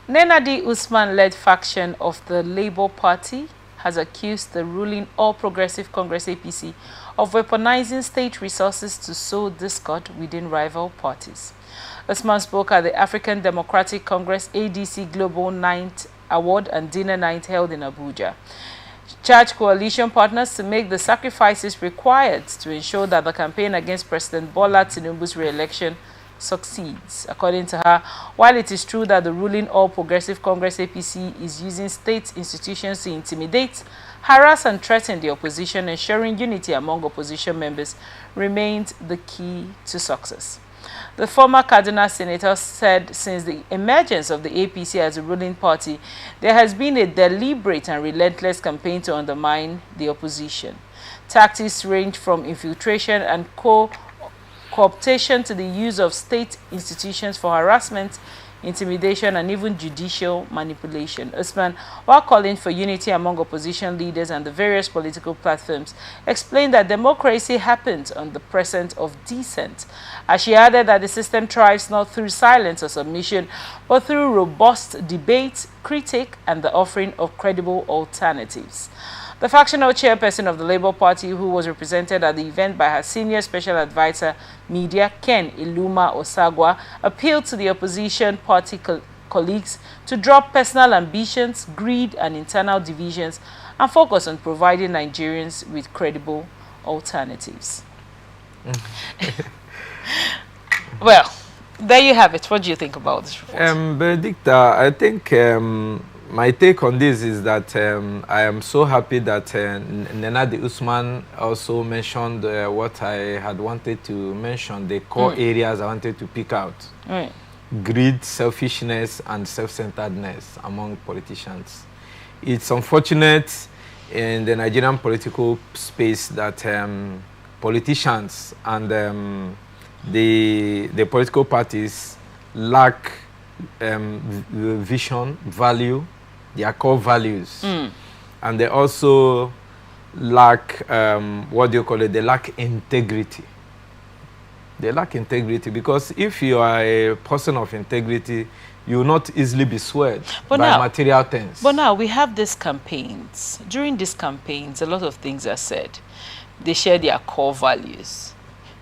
Nenadi Usman-led faction of the Labour Party has accused the ruling All Progressive Congress APC of weaponizing state resources to sow discord within rival parties. Usman spoke at the African Democratic Congress ADC Global Night Award and Dinner Night held in Abuja. Charged coalition partners to make the sacrifices required to ensure that the campaign against President Bola Tinubu's re-election succeeds. According to her, while it is true that the ruling All Progressive Congress APC is using state institutions to intimidate, harass and threaten the opposition, ensuring unity among opposition members remains the key to success. The former Kaduna senator said since the emergence of the APC as a ruling party, there has been a deliberate and relentless campaign to undermine the opposition. Tactics range from infiltration and co-optation to the use of state institutions for harassment, intimidation, and even judicial manipulation. Usman, while calling for unity among opposition leaders and the various political platforms, explained that democracy happens on the present of dissent, as she added that the system thrives not through silence or submission, but through robust debate, critique, and the offering of credible alternatives. The factional chairperson of the Labour Party, who was represented at the event by her senior special advisor, Media, Ken Iluma Osagwa, appealed to the opposition party colleagues to drop personal ambitions, greed, and internal divisions and focus on providing Nigerians with credible alternatives. Well, there you have it. What do you think about this report? Benedicta, I think my take on this is that I am so happy that Nenadi Usman also mentioned what I had wanted to mention, the core areas I wanted to pick out. Right. Greed, selfishness, and self-centeredness among politicians. It's unfortunate in the Nigerian political space that politicians and the political parties lack vision, value, their core values, and they also lack what do you call it? They lack integrity. They lack integrity because if you are a person of integrity, you will not easily be swayed by material things. But now we have these campaigns. During these campaigns, a lot of things are said. They share their core values.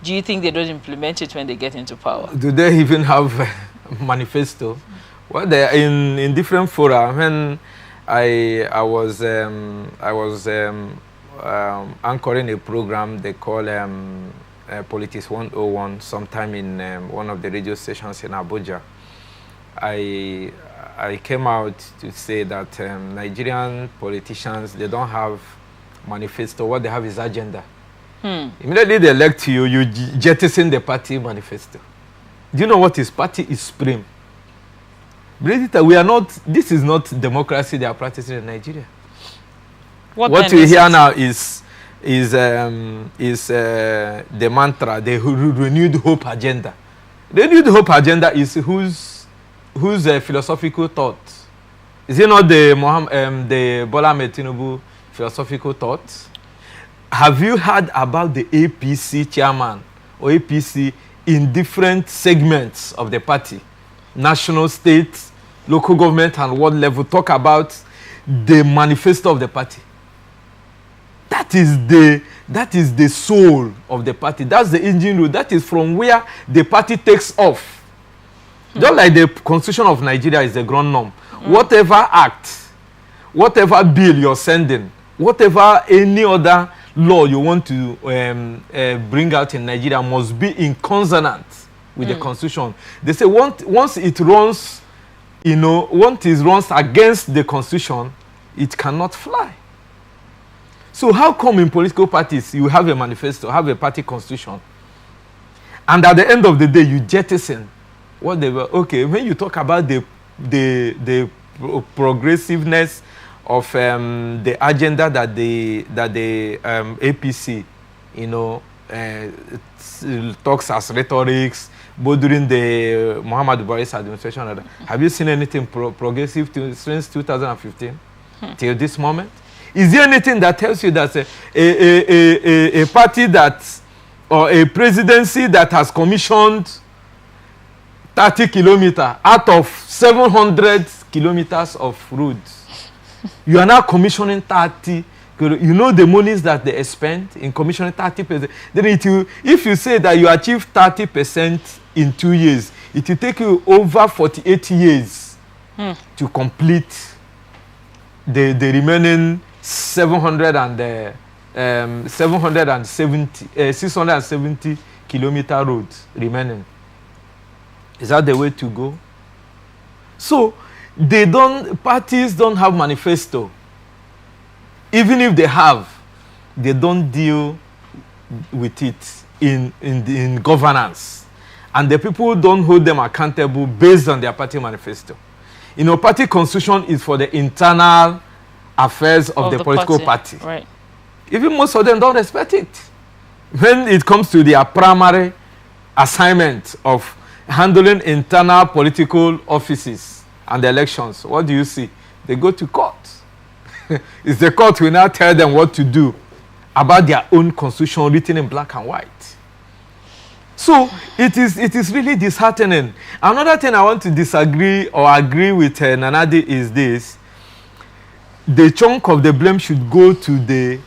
Do you think they don't implement it when they get into power? Do they even have a manifesto? Well, they are in different fora. When I was anchoring a program they call Politics 101 sometime in one of the radio stations in Abuja. I came out to say that Nigerian politicians, they don't have manifesto. What they have is agenda. Immediately they elect you, you jettison the party manifesto. Do you know what is party is supreme? We are not, this is not democracy they are practicing in Nigeria. What we hear now is the mantra, the renewed hope agenda. The renewed hope agenda is whose philosophical thought? Is it not the Bola Ahmed Tinubu philosophical thought? Have you heard about the APC chairman or APC in different segments of the party? National, state, local government, and world level talk about the manifesto of the party. That is the soul of the party. That's the engine room. That is from where the party takes off. Just like the Constitution of Nigeria is the ground norm. Whatever act, whatever bill you're sending, whatever any other law you want to bring out in Nigeria must be in consonant with the Constitution. They say once it runs, once it runs against the Constitution, it cannot fly. So how come in political parties you have a manifesto, have a party constitution, and at the end of the day you jettison what they were? Okay, when you talk about the progressiveness of the agenda that the APC, talks as rhetorics, both during the Muhammadu Buhari's administration. Have you seen anything progressive since 2015 till this moment? Is there anything that tells you that a party that, or a presidency that has commissioned 30 kilometers out of 700 kilometers of roads. You are now commissioning 30. You know the monies that they spent in commissioning 30%. Then if you say that you achieve 30% in 2 years, it will take you over 48 years to complete the remaining 670 kilometer roads remaining. Is that the way to go? So parties don't have manifesto. Even if they have, they don't deal with it in governance. And the people don't hold them accountable based on their party manifesto. You know, party constitution is for the internal affairs of the political party. Right. Even most of them don't respect it. When it comes to their primary assignment of handling internal political offices and elections, what do you see? They go to court. It's the court will now tell them what to do about their own constitution written in black and white. So it is really disheartening. Another thing I want to disagree or agree with Nanadi is this. The chunk of the blame should go to the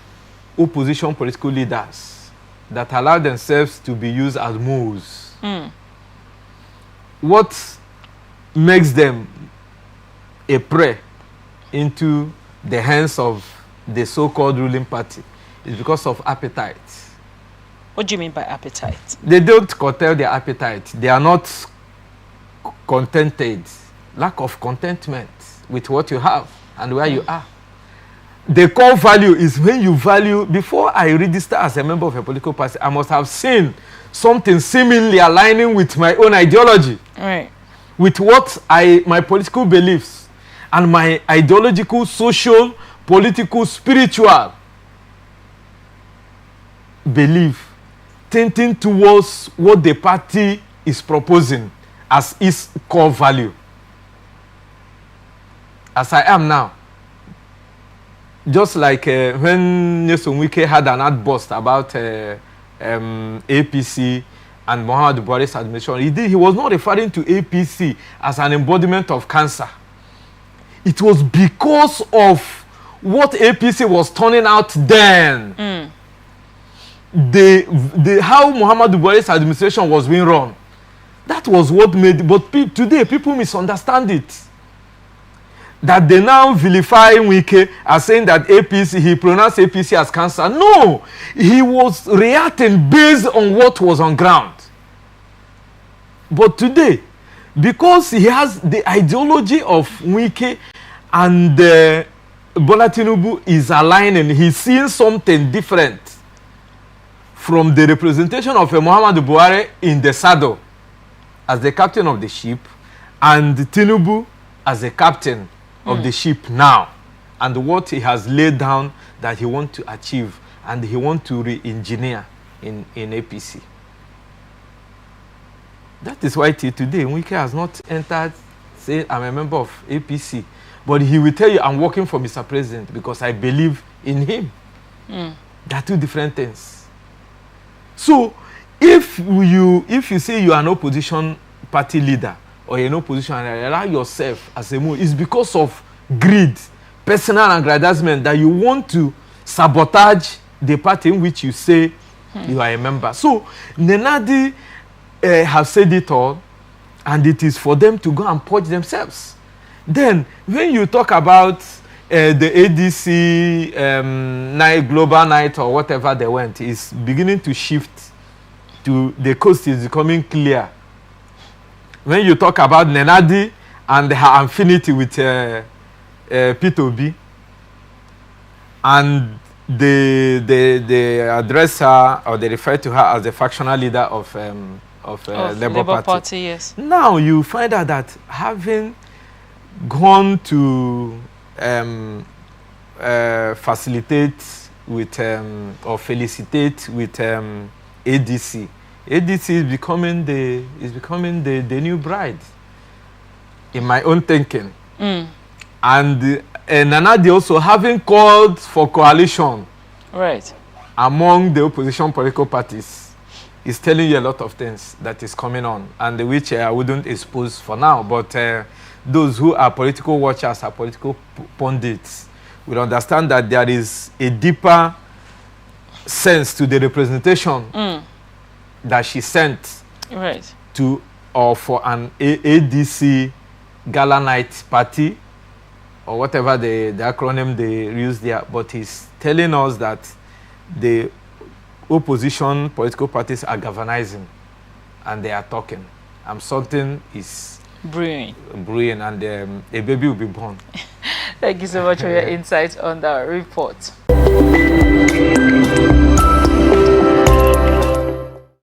opposition political leaders that allow themselves to be used as moles. What makes them a prey into the hands of the so-called ruling party is because of appetite. What do you mean by appetite? They don't curtail their appetite. They are not contented. Lack of contentment with what you have and where you are. The core value is when you value. Before I register as a member of a political party, I must have seen something seemingly aligning with my own ideology. Right. With what my political beliefs and my ideological, social, political, spiritual belief, tending towards what the party is proposing as its core value. As I am now, just like when Nelson Wike had an outburst about APC and Muhammadu Buhari's administration, he was not referring to APC as an embodiment of cancer. It was because of what APC was turning out then. How Muhammadu Buhari's administration was being run. That was what made. But today people misunderstand it. That they now vilify Wike as saying that APC, he pronounced APC as cancer. No, he was reacting based on what was on ground. But today, because he has the ideology of Wike and Bola Tinubu is aligning, he's seeing something different from the representation of Muhammadu Buhari in the saddle as the captain of the ship and Tinubu as the captain of the ship now, and what he has laid down that he wants to achieve and he wants to re-engineer in APC. That is why today Wike has not entered saying I'm a member of APC, but he will tell you I'm working for Mr. President because I believe in him. They are two different things. So if you say you are an opposition party leader or an opposition and allow yourself as a move, it's because of greed, personal aggrandizement, that you want to sabotage the party in which you say you are a member. So Nenadi have said it all, and it is for them to go and purge themselves. Then when you talk about the ADC night, global night or whatever they went, is beginning to shift to the coast is becoming clear. When you talk about Nenadi and her affinity with P2B, and they address her or they refer to her as the factional leader of Labour Party. Yes. Now you find out that having gone to facilitate with or felicitate with ADC. ADC is becoming the new bride, in my own thinking. And Nanadi also having called for coalition, right, among the opposition political parties, is telling you a lot of things that is coming on, and which I wouldn't expose for now. But those who are political watchers, are political pundits, will understand that there is a deeper sense to the representation that she sent to or for an ADC Gala Night party, or whatever the acronym they use there, but he's telling us that the opposition political parties are galvanizing and they are talking. And something is brewing and a baby will be born. Thank you so much for your insights on the report.